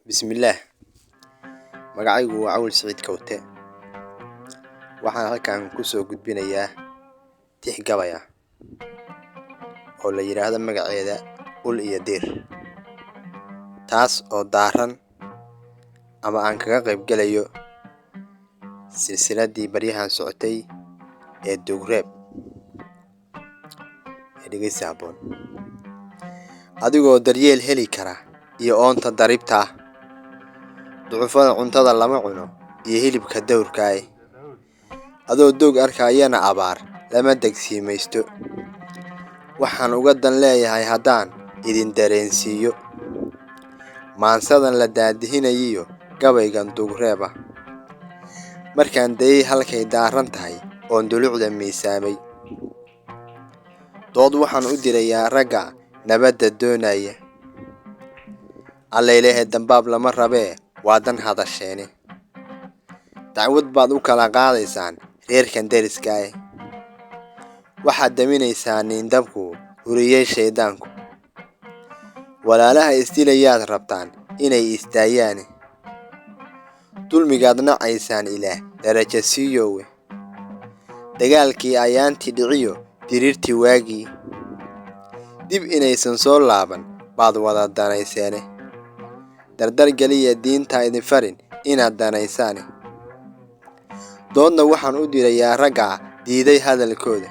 بسم الله. magacaygu waa Cawl Saciid Kawte. waxaan halkaan ku soo gudbinayaa tix gabay ah oo la yiraahdo magaceeda ul iyo dir, taas oo daaran ama aan kaga qayb galayo silsiladii baryahan socotay ee Duugreeb. dhegeysi habboon. adigoo daryeel heli kara iyo oonta daribta ducufada cuntada lama cuno iyo hilibka dawrkaay, adoo doog arkayana abaar lama degsiimaysto. waxaan uga dan leeyahay haddaan idin dareensiiyo maansadan la daadihinayo gabaygan Duugreeba. markaan dayay halkay daaran tahay oon dulucda miisaamay, dood waxaan u dirayaa ragga nabadda doonaya. allaylehe dambaab lama rabee waa dan hadasheene, dacwad baad u kala qaadaysaan reerkan deriskaaye. waxaad daminaysaan niindabku huriyey shayddaanku, walaalaha isdilayaad rabtaan inay istaayaane. dulmigaad nacaysaan ilaah darajo siiyoowe, dagaalkii ayaantii dhiciyo diriirtii waagii, dib inaysan soo laaban baad wada danayseene. dardar geliya diinta idin farin inaad danaysaane. doodna waxaan u dirayaa ragga diiday hadalkooda,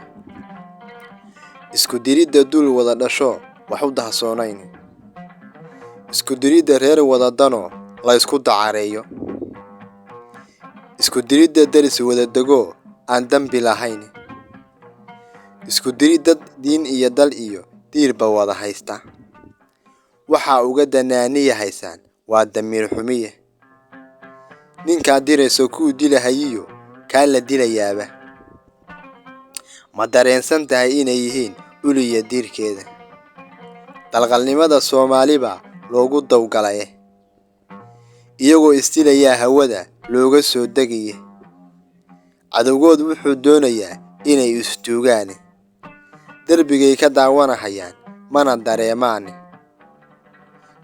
isku diridda dul wada dhasho wax u dahsoonayn, isku diridda reer wada dano la isku dacareeyo, isku diridda deris wada dego aan dambi lahayn, isku diridda diin iyo dal iyo diirba wada haysta. waxaa uga danaaniya haysaan waa damiir xumiye, ninkaad dirayso kuu dilahayiyo kaa la dilayaaba. ma dareensan tahay inay yihiin uliya diirkeeda, dalqalnimada Soomaaliba loogu dawgalaye, iyagoo isdilayaa hawada looga soo degaye. cadowgood wuxuu doonayaa inay istuugaane, darbigay ka daawanahayaan mana dareemaane.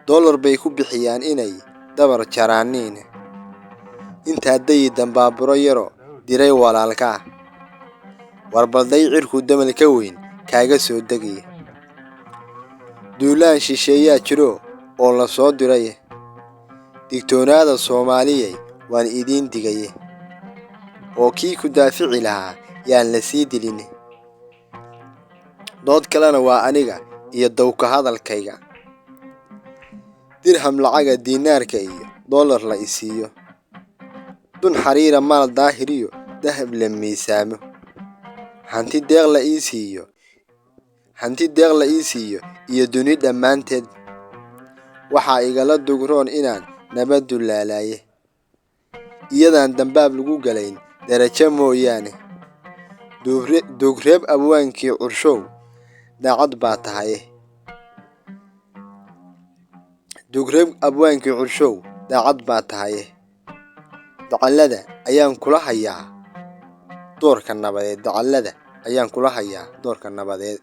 dollar bay ku bixiyaan inay dabar jaraaniine, intaa dayi dambaaburo yaro diray walaalkaa, warbalday cirku damal ka weyn kaaga soo degaye. duulaan shisheeyaa jiro oo la soo diraye, digtoonaada Soomaaliyey waan idiin digaye, oo kii ku daafici lahaa yaan la sii diline. dood kalena waa aniga iyo dawka hadalkayga, dirham lacaga diinaarka iyo dollar la isiiyo, dun xariira maal daahiriyo dahab la miisaamo, hanti deeq la ii siiyo iyo duni dhammaanteed. waxaa igala dugroon inaan nabaddu laalaaye, iyadaan dambaab lagu galayn darajo mooyaane. Duugreeb abwaankii curshow daacad baa tahaye, Duugreeb abwaankii curshow daacad baa tahaye. dacallada ayaan kula hayaa doorka nabadeed, dacallada ayaan kula hayaa doorka nabadeed.